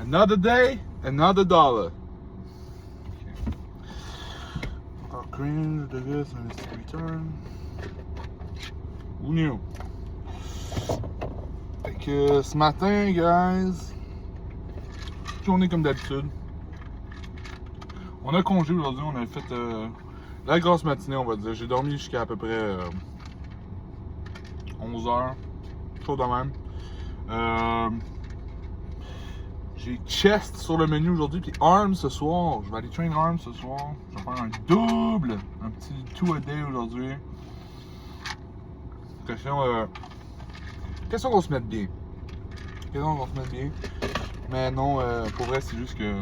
Another day, another dollar. Okay. Cringe, de this, and it's return. Who knew? Fait que ce matin, guys, journée comme d'habitude. On a congé aujourd'hui, on a fait la grosse matinée, on va dire. J'ai dormi jusqu'à peu près 11h, chose de même. J'ai chest sur le menu aujourd'hui, puis arms ce soir. Je vais aller train arms ce soir. Je vais faire un double, un petit 2 a day aujourd'hui. Question qu'on se mette bien. Mais non, pour vrai, c'est juste que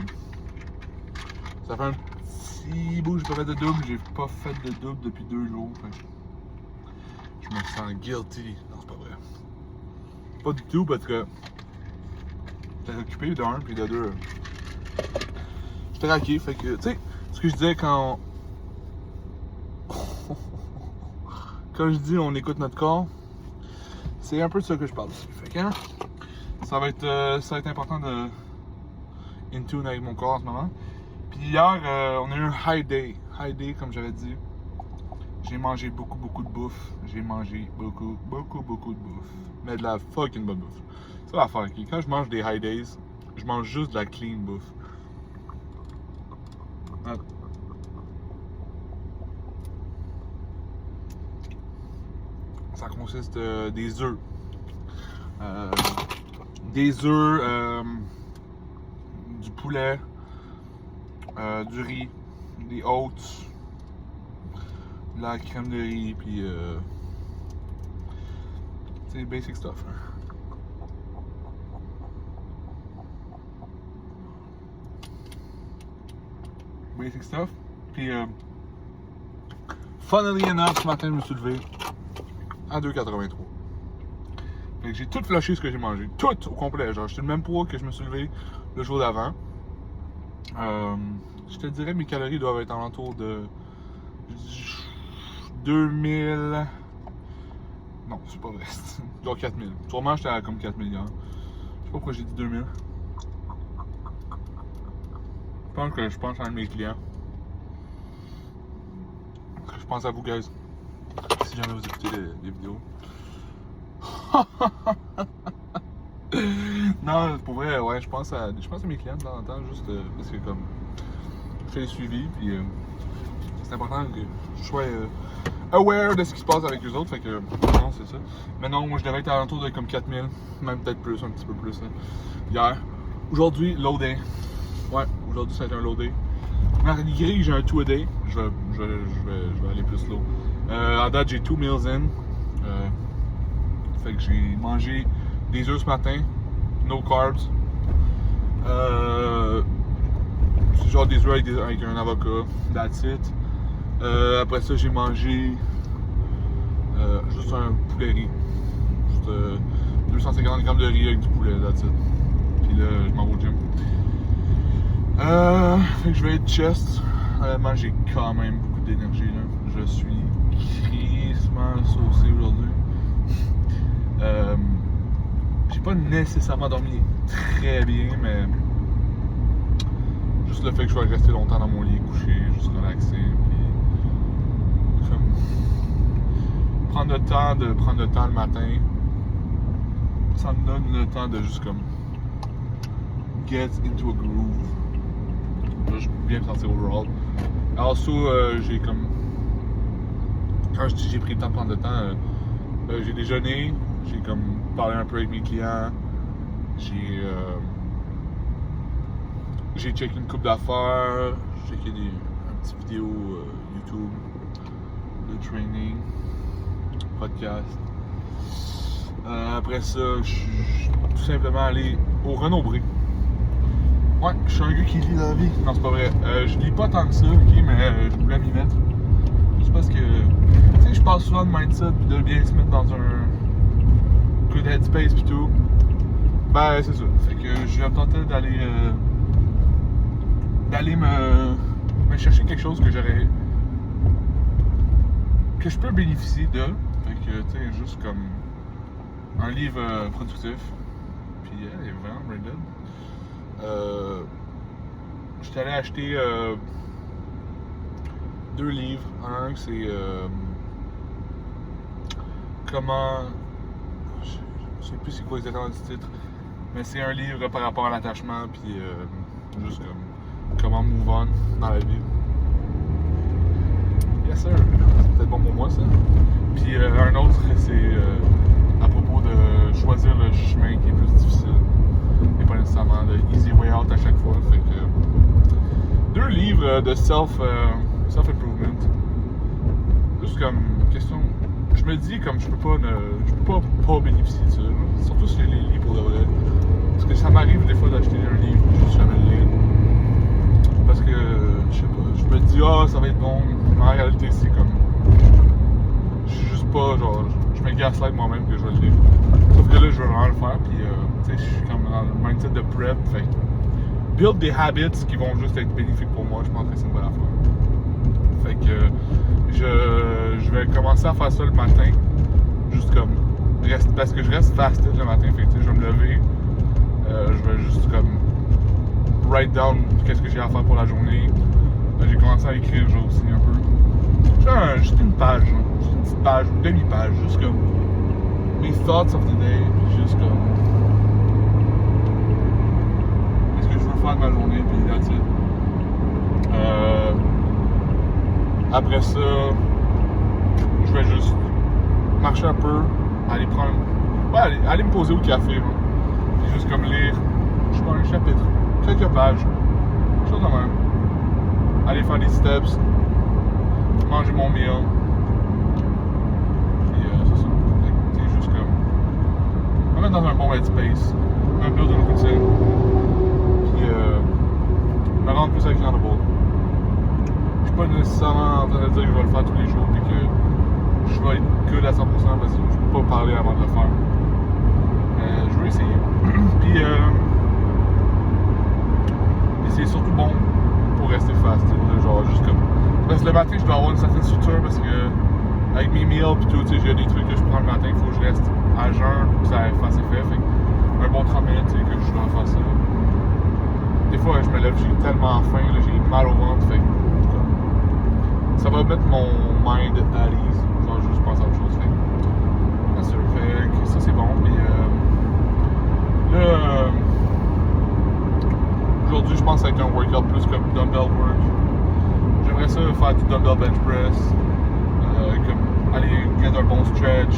ça fait un petit bout que j'ai pas fait de double. J'ai pas fait de double depuis 2 jours. Je me sens guilty. Non, c'est pas vrai. Pas du tout, parce que j'étais occupé de 1 puis de 2. J'étais raqué, fait que, tu sais, ce que je disais quand je dis on écoute notre corps, c'est un peu de ça que je parle aussi. Fait que, hein, ça va être important de in tune avec mon corps en ce moment. Puis hier, on a eu un high day. High day, comme j'avais dit. J'ai mangé beaucoup de bouffe. J'ai mangé beaucoup de bouffe. Mais de la fucking bonne bouffe. C'est l'affaire, ok? Quand je mange des high days, je mange juste de la clean bouffe. Ça consiste des œufs. Du poulet, du riz, des oats, de la crème de riz, puis c'est basic stuff. Hein. Basic stuff. Puis, funnily enough, ce matin, je me suis levé à 2,83. Fait que j'ai tout flashé ce que j'ai mangé. Tout au complet. Genre, j'étais le même poids que je me suis levé le jour d'avant. Je te dirais, mes calories doivent être alentour de 2000. Non, c'est pas vrai. Genre 4000. Sûrement, j'étais à comme 4000 grammes. Je sais pas pourquoi j'ai dit 2000. Je pense à un de mes clients. Je pense à vous, guys. Si jamais vous écoutez les vidéos. Non, pour vrai, ouais, je pense à mes clients de temps en temps, juste parce que comme je fais les suivis, puis c'est important que je sois aware de ce qui se passe avec eux autres, fait que non, c'est ça. Mais non, moi je devais être à l'entour de comme 4000, même peut-être plus, un petit peu plus, hein, hier. Aujourd'hui, low day. Ouais, aujourd'hui ça a été un low day. Malgré que j'ai un 2 a day, je vais aller plus low. À date, j'ai 2 meals in. Fait que j'ai mangé des œufs ce matin, no carbs. C'est genre des œufs avec un avocat, that's it. Après ça, j'ai mangé juste un poulet riz. Juste 250 grammes de riz avec du poulet, that's it. Puis là, je m'en vais au gym. Fait que je vais être chest. Honnêtement, j'ai quand même beaucoup d'énergie là. Je suis crissement saucé aujourd'hui. J'ai pas nécessairement dormi très bien, mais juste le fait que je sois resté longtemps dans mon lit, couché, juste relaxé, puis comme prendre le temps le matin, ça me donne le temps de juste comme get into a groove. Là, je peux bien me sentir overall. Also, j'ai comme quand je dis j'ai pris le temps de prendre le temps, j'ai déjeuné, j'ai comme parlé un peu avec mes clients, j'ai checké une couple d'affaires, j'ai checké une petite vidéo YouTube de training, podcast. Après ça, je suis tout simplement allé au Renombré. Ouais, je suis un gars qui lit dans la vie. Non, c'est pas vrai. Je lis pas tant que ça, ok, mais je voulais m'y mettre. Juste parce que, tu sais, je parle souvent de mindset pis de bien se mettre dans un good headspace pis tout. Ben, c'est ça. Fait que je vais me tenter d'aller me chercher quelque chose que je peux bénéficier de. Fait que, tu sais, juste comme un livre productif. Puis, il est vraiment Brandon. j'étais allé acheter 2 livres. Un, c'est comment... Je sais plus c'est quoi exactement du titre, mais c'est un livre par rapport à l'attachement, puis juste comme comment move on dans la vie. Yes sir, c'est peut-être bon pour moi ça. Puis un autre, c'est à propos de choisir le chemin qui est plus difficile et pas nécessairement le easy way out à chaque fois. Fait que 2 livres de self-improvement. Juste comme question, je me dis comme je peux pas bénéficier de ça. Surtout si je les lis pour de vrai. Parce que ça m'arrive des fois d'acheter un livre et juste jamais le lire. Parce que je sais pas, je me dis ça va être bon. Mais en réalité c'est comme je suis juste pas genre je me gaslight moi-même que je vais le lire. Sauf que là je veux vraiment le faire puis tu sais je suis comme dans le mindset de prep. Fait build des habits qui vont juste être bénéfiques pour moi, je pense que c'est une bonne affaire. Fait que je vais commencer à faire ça le matin. Juste comme parce que je reste fasted le matin. Fait que je vais me lever. Je vais juste comme write down qu'est-ce que j'ai à faire pour la journée. J'ai commencé à écrire aussi un peu. Juste une page, juste une petite page, une demi-page, juste comme mes thoughts of the day, puis juste comme qu'est-ce que je veux faire de ma journée, puis that's it. Après ça, je vais juste marcher un peu, aller prendre, aller me poser au café, puis juste comme lire, je sais pas, un chapitre, quelques pages, chose de même. Aller faire des steps, manger mon meal, puis c'est ça. C'est juste comme me mettre dans un bon headspace, me build une routine, puis me rendre plus accountable. Je suis pas nécessairement en train de dire que je vais le faire tous les jours, puis que je vais être good à 100% parce que je peux pas parler avant de le faire. Je vais essayer. Puis c'est surtout bon pour rester fast, genre juste comme. Parce que le matin, je dois avoir une certaine structure parce que avec mes meals pis tout, tu sais, j'ai des trucs que je prends le matin, il faut que je reste à jeun pour que ça fasse effet. Fait un bon 30 minutes, tu sais, que je dois faire ça. Des fois, je me lève, j'ai tellement faim, là, j'ai mal au ventre, fait ça va mettre mon mind à l'ease, genre juste penser à autre chose. Bien sûr, fait que ça c'est bon. Puis là, aujourd'hui je pense que ça va être un workout plus comme dumbbell work. J'aimerais ça faire du dumbbell bench press, comme aller get un bon stretch,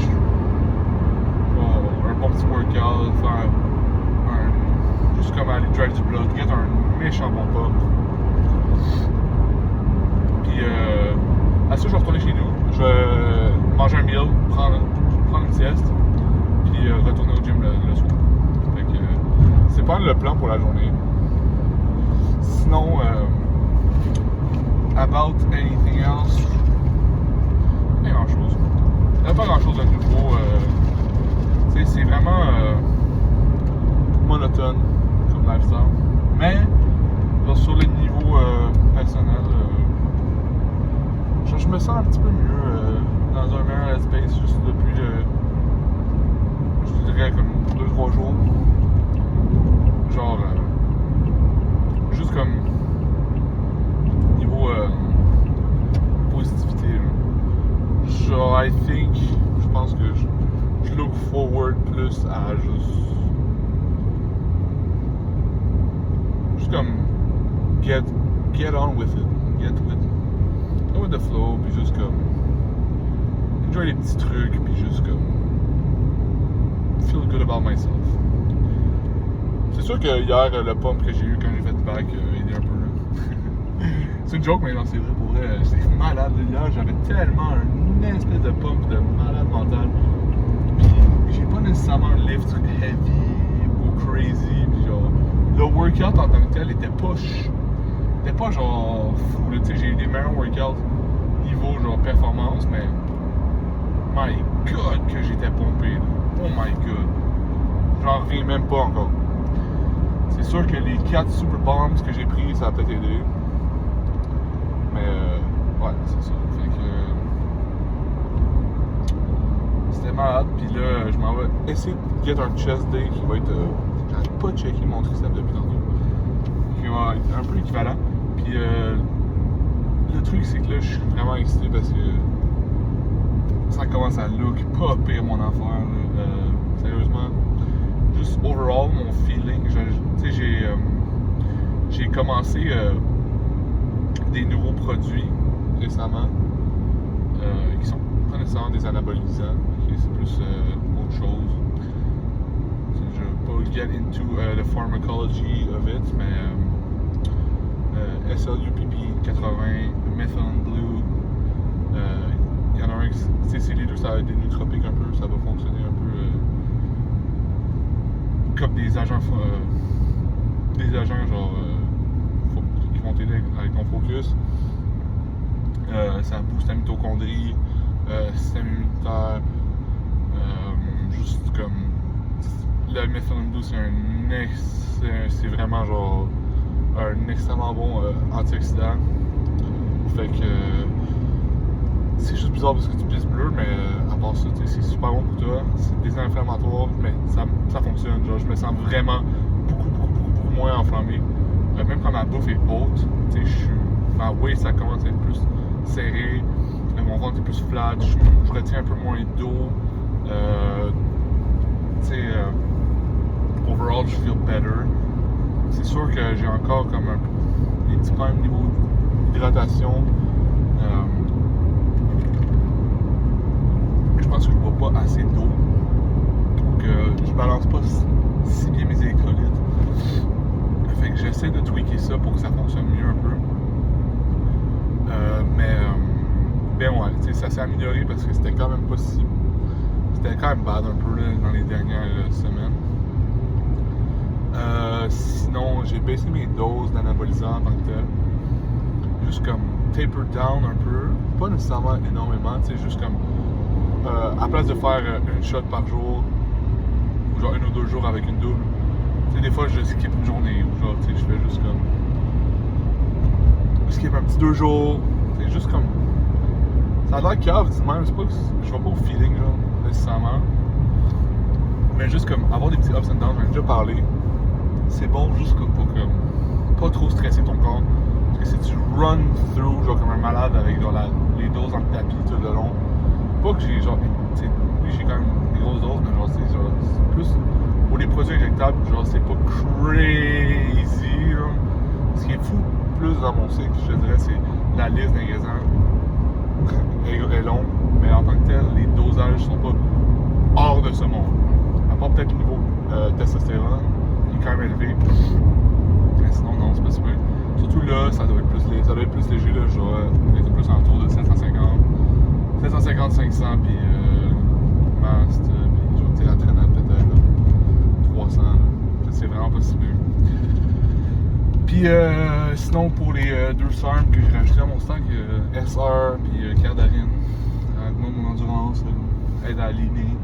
un bon petit workout, faire juste comme aller drive du blood, get un méchant bon pump. Puis à ça, je vais retourner chez nous. Je vais manger un meal, prendre une sieste, puis retourner au gym le soir. Fait que c'est pas le plan pour la journée. Sinon, about anything else, pas grand chose. Il n'y a pas grand chose de nouveau. C'est vraiment monotone comme lifestyle. Mais genre, sur le niveau personnel, je me sens un petit peu mieux dans un meilleur headspace juste depuis, je dirais comme 2-3 jours. Genre, juste comme niveau positivité. Là. Genre, je pense que je look forward plus à juste comme get on with it, go with the flow, puis juste comme enjoy les petits trucs, puis juste comme feel good about myself. C'est sûr que hier, le pump que j'ai eu quand j'ai fait le bac aidé un peu. Là. C'est une joke, mais non, c'est vrai, pour vrai, j'étais malade hier, j'avais tellement une espèce de pump de malade mental. Puis j'ai pas nécessairement un lift heavy ou crazy, puis genre, le workout en tant que tel était pas genre fou, là, tu sais, j'ai eu des meilleurs workouts niveau genre performance, mais my god que j'étais pompé, là. Oh my god, j'en reviens même pas encore. C'est sûr que les 4 super bombs que j'ai pris, ça a peut-être aidé, mais ouais, c'est ça, fait que c'était malade, pis là, je m'en vais essayer de get un chest day qui va être, j'arrête pas de checker mon triceps depuis tantôt. un peu équivalent. Puis le truc, c'est que là, je suis vraiment excité parce que ça commence à look pas pire mon affaire. Sérieusement, juste overall, mon feeling, tu sais, j'ai commencé des nouveaux produits récemment qui sont pas nécessairement des anabolisants, okay, c'est plus autre chose. Je ne vais pas get into the pharmacology of it, mais SLUPP 80, Methylene Blue, il y en a un qui, c'est les deux, ça va être des nootropiques un peu, ça va fonctionner un peu comme des agents genre qui vont t'aider avec ton focus. Ça booste la mitochondrie, système immunitaire, juste comme le Methylene Blue, c'est vraiment genre un extrêmement bon antioxydant. Fait que c'est juste bizarre parce que tu pisses bleu, mais à part ça, c'est super bon pour toi. C'est désinflammatoire, mais ça fonctionne. Genre, je me sens vraiment beaucoup moins enflammé. Même quand ma bouffe est haute, ma waist ça commence à être plus serré, mon ventre est plus flat, je retiens un peu moins d'eau. Overall, je feel better. C'est sûr que j'ai encore comme des petits problèmes au niveau d'hydratation. Je pense que je bois pas assez d'eau. Donc je balance pas si bien mes électrolytes. Fait que j'essaie de tweaker ça pour que ça fonctionne mieux un peu. Ben ouais, ça s'est amélioré parce que c'était quand même pas si. C'était quand même bad un peu là, dans les dernières semaines. Sinon, j'ai baissé mes doses d'anabolisants en tant que tel. Juste comme taper down un peu. Pas nécessairement énormément, juste comme. À place de faire une shot par jour, ou genre 1 ou 2 jours avec une double, des fois je skip une journée, ou genre je fais juste comme. Je skip un petit 2 jours, c'est juste comme. Ça a l'air cave, dis même, c'est pas que je vais pas au feeling, genre, nécessairement. Mais juste comme avoir des petits ups and downs, j'en ai déjà parlé. C'est bon juste comme pour comme pas trop stresser ton corps. Parce que si tu run through genre comme un malade avec genre les doses dans le tapis tout le long, pas que j'ai genre, tu sais, oui j'ai quand même des grosses doses, mais genre c'est plus pour les produits injectables, genre c'est pas crazy, genre. Ce qui est fou plus dans mon cycle, je te dirais, c'est la liste d'ingrédients est longue, mais en tant que tel, les dosages sont pas hors de ce monde. À part peut-être le niveau testostérone, qui est quand même élevé. Mais sinon, non, c'est pas super. Surtout là, ça doit être plus léger, là, genre, être plus en tour de 750, 500, puis Mast, puis genre, tu sais, la traîne à peut-être 300. C'est vraiment pas si bien. Puis sinon, pour les 2 SARM que j'ai rajouté à mon stock, SR puis Cardarine, augmente mon endurance, aide à aligner.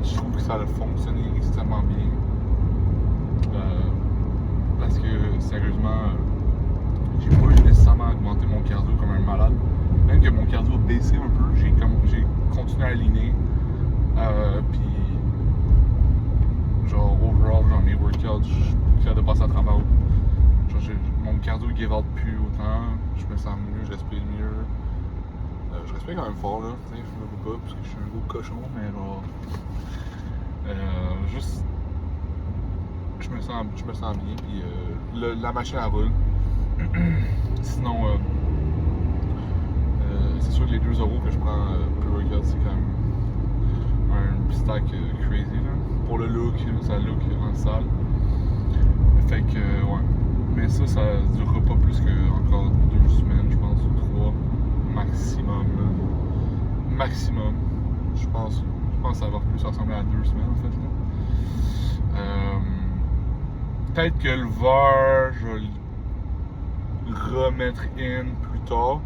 Je trouve que ça a fonctionné extrêmement bien. Parce que sérieusement, j'ai pas eu nécessairement augmenté mon cardio comme un malade. Même que mon cardio a baissé un peu, j'ai continué à aligner. Puis genre overall dans mes workouts, je suis capable de passer à travers. Genre mon cardio give out plus autant, je me sens mieux, je respire mieux. Je respire quand même fort là, tu sais, je me vois pas parce que je suis un gros cochon, mais genre juste je me sens bien, puis la machine elle roule. Sinon c'est sûr que les 2 euros que je prends pre-workout, c'est quand même un stack crazy là. Pour le look, ça look en salle. Fait que ouais. Mais ça durera pas plus que encore 2 semaines, je pense, ou 3 maximum. Maximum. Je pense que ça va plus ressembler à 2 semaines en fait là. Peut-être que le VAR, je vais le remettre in plus tard.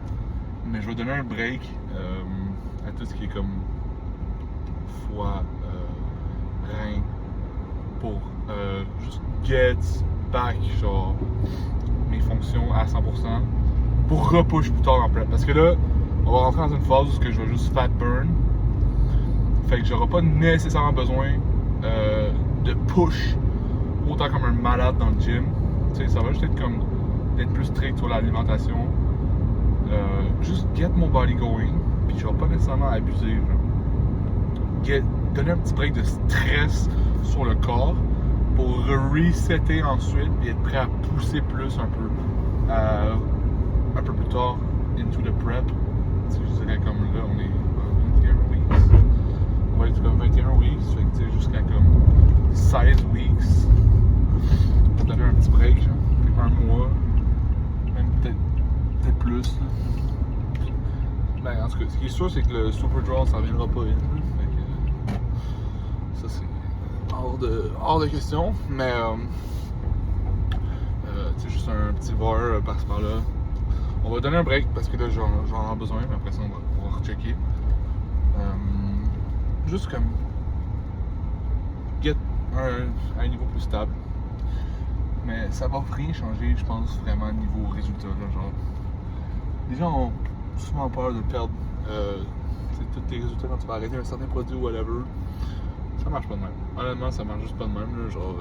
Mais je vais donner un break à tout ce qui est comme foie, rein, pour juste get back genre mes fonctions à 100% pour repush plus tard en prep. Parce que là, on va rentrer dans une phase où je vais juste fat burn. Fait que j'aurai pas nécessairement besoin de push autant comme un malade dans le gym. Tu sais, ça va juste être comme d'être plus strict sur l'alimentation. Juste get mon body going, puis je vais pas nécessairement abuser. Donner un petit break de stress sur le corps pour resetter ensuite et être prêt à pousser plus un peu plus tard into the prep. Tu sais, je dirais comme là, on est 21 weeks. On va être comme 21 weeks, fait que tu sais, jusqu'à comme 16 weeks. Pour donner un petit break, genre, un mois, même peut-être plus. Là. Ben, en tout cas, ce qui est sûr, c'est que le Super Draw, ça reviendra pas vite. Fait que, ça, c'est hors de question. Mais, tu sais, juste un petit VAR par-ci par-là. On va donner un break parce que là, j'en ai besoin, mais après ça, on va rechecker. Juste comme get un niveau plus stable. Mais ça va rien changer, je pense, vraiment niveau résultat. Là, genre, les gens ont souvent peur de perdre tous tes résultats quand tu vas arrêter un certain produit ou whatever. Ça marche pas de même. Honnêtement, ça marche juste pas de même. Là, genre,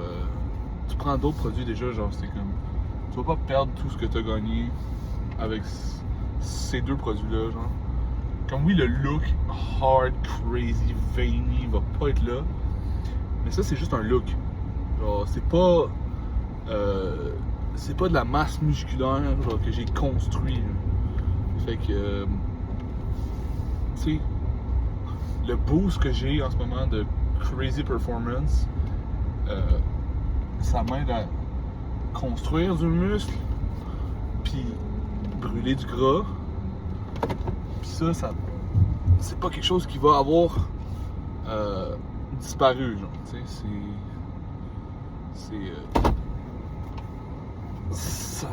tu prends d'autres produits déjà, genre, c'est comme. Tu vas pas perdre tout ce que tu as gagné avec ces deux produits-là. Genre. Comme oui, le look hard, crazy, veiny va pas être là. Mais ça, c'est juste un look. Genre, c'est pas de la masse musculaire genre, que j'ai construit. Là. Fait que, tu sais, le boost que j'ai en ce moment de crazy performance, ça m'aide à construire du muscle, puis brûler du gras. Puis ça c'est pas quelque chose qui va avoir disparu, genre, tu sais,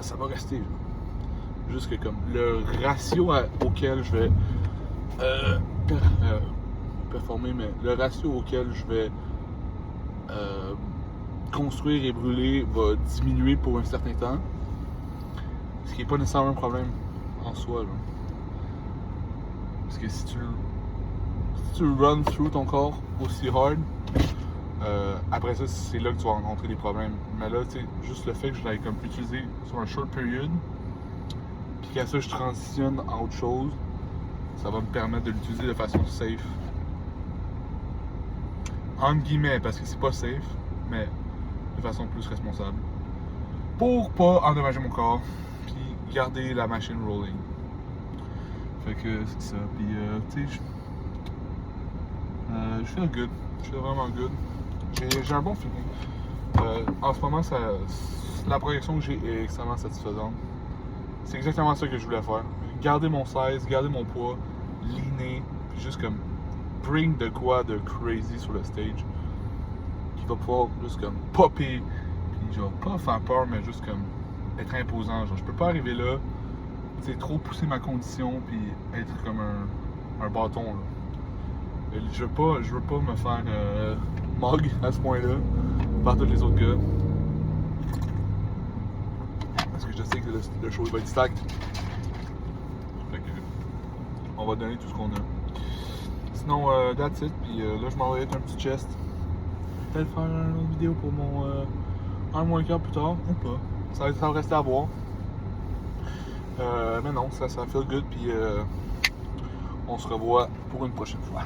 ça va rester, genre. Juste que comme le ratio auquel je vais performer, mais le ratio auquel je vais construire et brûler va diminuer pour un certain temps, ce qui n'est pas nécessairement un problème en soi, là. Parce que si tu run through ton corps aussi hard, après ça, c'est là que tu vas rencontrer des problèmes. Mais là, tu sais, juste le fait que je l'ai comme utilisé sur un short period, puis qu'à ça, je transitionne à autre chose, ça va me permettre de l'utiliser de façon safe. Entre guillemets, parce que c'est pas safe, mais de façon plus responsable. Pour pas endommager mon corps, puis garder la machine rolling. Fait que c'est ça. Puis, tu sais, je feel good. Je feel vraiment good. J'ai un bon feeling. En ce moment, la projection que j'ai est extrêmement satisfaisante. C'est exactement ça que je voulais faire. Garder mon size, garder mon poids, leaner, puis juste comme bring de quoi de crazy sur le stage. Qui va pouvoir juste comme popper, puis genre pas faire peur, mais juste comme être imposant. Genre, je peux pas arriver là, tu sais, trop pousser ma condition, puis être comme un bâton. Là. Je veux pas me faire mug à ce point-là par tous les autres gars. Parce que je sais que le show va être stacked. Fait que on va donner tout ce qu'on a. Sinon, that's it. Puis là, je m'en vais être un petit chest. Peut-être faire une autre vidéo pour mon arm workout plus tard ou pas. Ça va rester à voir. Mais non, ça feel good. Puis on se revoit pour une prochaine fois.